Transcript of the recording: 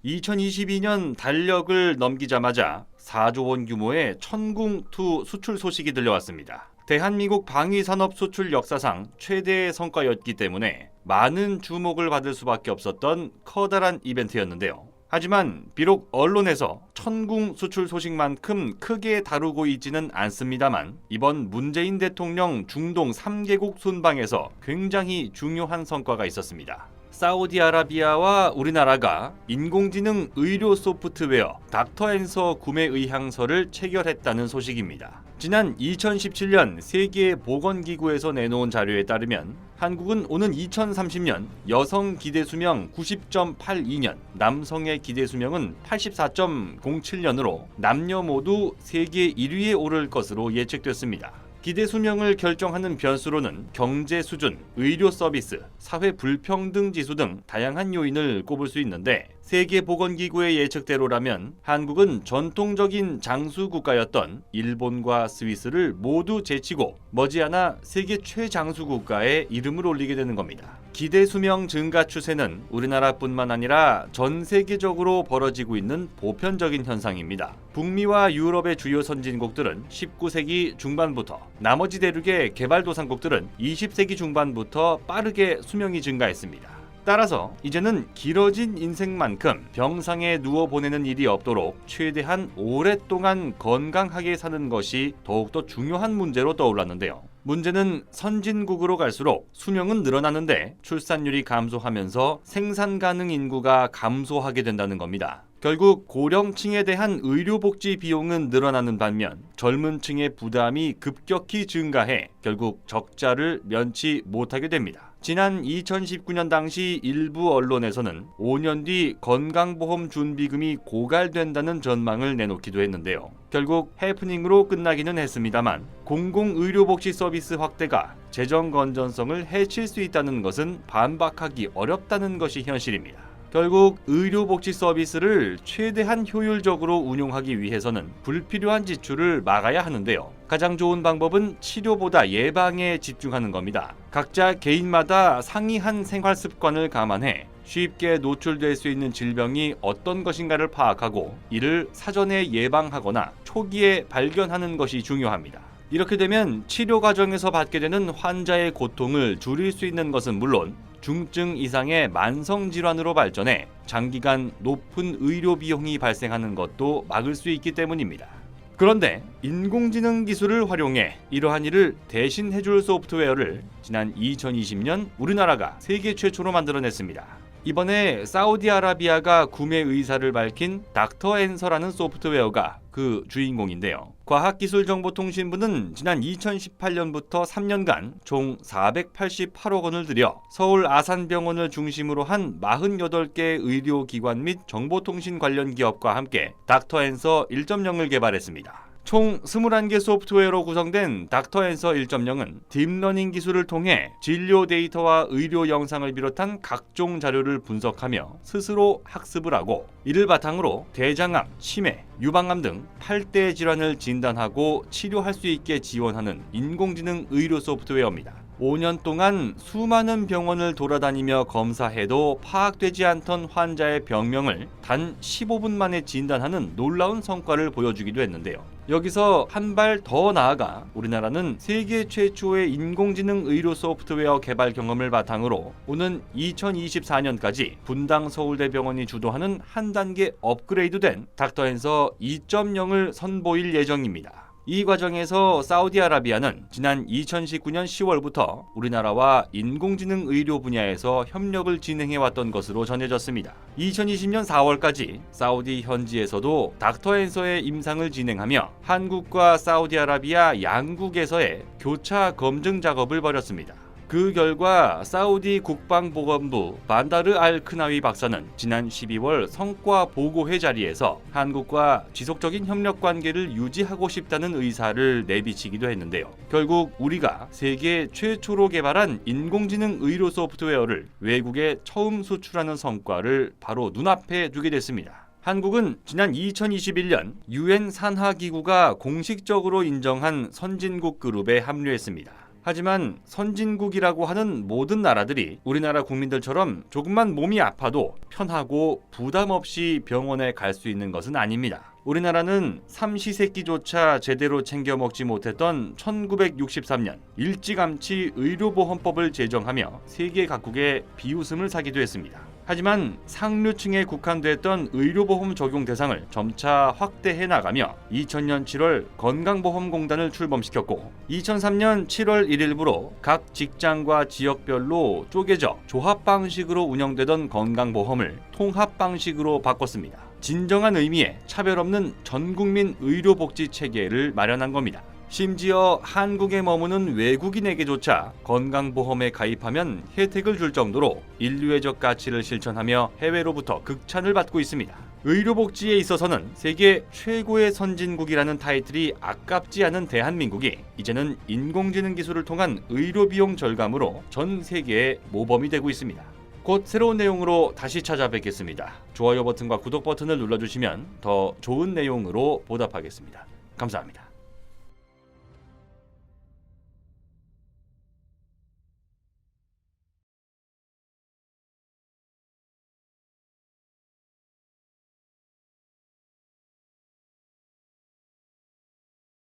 2022년 달력을 넘기자마자 4조 원 규모의 천궁2 수출 소식이 들려왔습니다. 대한민국 방위산업 수출 역사상 최대의 성과였기 때문에 많은 주목을 받을 수밖에 없었던 커다란 이벤트였는데요. 하지만 비록 언론에서 천궁 수출 소식만큼 크게 다루고 있지는 않습니다만 이번 문재인 대통령 중동 3개국 순방에서 굉장히 중요한 성과가 있었습니다. 사우디아라비아와 우리나라가 인공지능 의료 소프트웨어 닥터앤서 구매 의향서를 체결했다는 소식입니다. 지난 2017년 세계보건기구에서 내놓은 자료에 따르면 한국은 오는 2030년 여성 기대수명 90.82년, 남성의 기대수명은 84.07년으로 남녀 모두 세계 1위에 오를 것으로 예측됐습니다. 기대 수명을 결정하는 변수로는 경제 수준, 의료 서비스, 사회 불평등 지수 등 다양한 요인을 꼽을 수 있는데 세계보건기구의 예측대로라면 한국은 전통적인 장수 국가였던 일본과 스위스를 모두 제치고 머지않아 세계 최장수 국가에 이름을 올리게 되는 겁니다. 기대 수명 증가 추세는 우리나라뿐만 아니라 전 세계적으로 벌어지고 있는 보편적인 현상입니다. 북미와 유럽의 주요 선진국들은 19세기 중반부터, 나머지 대륙의 개발도상국들은 20세기 중반부터 빠르게 수명이 증가했습니다. 따라서 이제는 길어진 인생만큼 병상에 누워 보내는 일이 없도록 최대한 오랫동안 건강하게 사는 것이 더욱더 중요한 문제로 떠올랐는데요. 문제는 선진국으로 갈수록 수명은 늘어나는데 출산율이 감소하면서 생산 가능 인구가 감소하게 된다는 겁니다. 결국 고령층에 대한 의료복지 비용은 늘어나는 반면 젊은 층의 부담이 급격히 증가해 결국 적자를 면치 못하게 됩니다. 지난 2019년 당시 일부 언론에서는 5년 뒤 건강보험 준비금이 고갈된다는 전망을 내놓기도 했는데요. 결국 해프닝으로 끝나기는 했습니다만 공공의료복지 서비스 확대가 재정 건전성을 해칠 수 있다는 것은 반박하기 어렵다는 것이 현실입니다. 결국 의료복지 서비스를 최대한 효율적으로 운용하기 위해서는 불필요한 지출을 막아야 하는데요. 가장 좋은 방법은 치료보다 예방에 집중하는 겁니다. 각자 개인마다 상이한 생활 습관을 감안해 쉽게 노출될 수 있는 질병이 어떤 것인가를 파악하고 이를 사전에 예방하거나 초기에 발견하는 것이 중요합니다. 이렇게 되면 치료 과정에서 받게 되는 환자의 고통을 줄일 수 있는 것은 물론 중증 이상의 만성 질환으로 발전해 장기간 높은 의료 비용이 발생하는 것도 막을 수 있기 때문입니다. 그런데 인공지능 기술을 활용해 이러한 일을 대신 해줄 소프트웨어를 지난 2020년 우리나라가 세계 최초로 만들어냈습니다. 이번에 사우디아라비아가 구매 의사를 밝힌 닥터앤서라는 소프트웨어가 그 주인공인데요. 과학기술정보통신부는 지난 2018년부터 3년간 총 488억 원을 들여 서울 아산병원을 중심으로 한 48개 의료기관 및 정보통신 관련 기업과 함께 닥터앤서 1.0을 개발했습니다. 총 21개 소프트웨어로 구성된 닥터앤서 1.0은 딥러닝 기술을 통해 진료 데이터와 의료 영상을 비롯한 각종 자료를 분석하며 스스로 학습을 하고 이를 바탕으로 대장암, 치매, 유방암 등 8대 질환을 진단하고 치료할 수 있게 지원하는 인공지능 의료 소프트웨어입니다. 5년 동안 수많은 병원을 돌아다니며 검사해도 파악되지 않던 환자의 병명을 단 15분 만에 진단하는 놀라운 성과를 보여주기도 했는데요. 여기서 한 발 더 나아가 우리나라는 세계 최초의 인공지능 의료 소프트웨어 개발 경험을 바탕으로 오는 2024년까지 분당 서울대병원이 주도하는 한 단계 업그레이드된 닥터앤서 2.0을 선보일 예정입니다. 이 과정에서 사우디아라비아는 지난 2019년 10월부터 우리나라와 인공지능 의료 분야에서 협력을 진행해왔던 것으로 전해졌습니다. 2020년 4월까지 사우디 현지에서도 닥터앤서의 임상을 진행하며 한국과 사우디아라비아 양국에서의 교차 검증 작업을 벌였습니다. 그 결과 사우디 국방보건부 반다르 알 크나위 박사는 지난 12월 성과 보고회 자리에서 한국과 지속적인 협력 관계를 유지하고 싶다는 의사를 내비치기도 했는데요. 결국 우리가 세계 최초로 개발한 인공지능 의료 소프트웨어를 외국에 처음 수출하는 성과를 바로 눈앞에 두게 됐습니다. 한국은 지난 2021년 유엔 산하기구가 공식적으로 인정한 선진국 그룹에 합류했습니다. 하지만 선진국이라고 하는 모든 나라들이 우리나라 국민들처럼 조금만 몸이 아파도 편하고 부담 없이 병원에 갈 수 있는 것은 아닙니다. 우리나라는 삼시세끼조차 제대로 챙겨 먹지 못했던 1963년 일찌감치 의료보험법을 제정하며 세계 각국의 비웃음을 사기도 했습니다. 하지만 상류층에 국한됐던 의료보험 적용 대상을 점차 확대해 나가며 2000년 7월 건강보험공단을 출범시켰고 2003년 7월 1일부로 각 직장과 지역별로 쪼개져 조합 방식으로 운영되던 건강보험을 통합 방식으로 바꿨습니다. 진정한 의미의 차별 없는 전국민 의료복지 체계를 마련한 겁니다. 심지어 한국에 머무는 외국인에게조차 건강보험에 가입하면 혜택을 줄 정도로 인류애적 가치를 실천하며 해외로부터 극찬을 받고 있습니다. 의료복지에 있어서는 세계 최고의 선진국이라는 타이틀이 아깝지 않은 대한민국이 이제는 인공지능 기술을 통한 의료비용 절감으로 전 세계의 모범이 되고 있습니다. 곧 새로운 내용으로 다시 찾아뵙겠습니다. 좋아요 버튼과 구독 버튼을 눌러주시면 더 좋은 내용으로 보답하겠습니다. 감사합니다.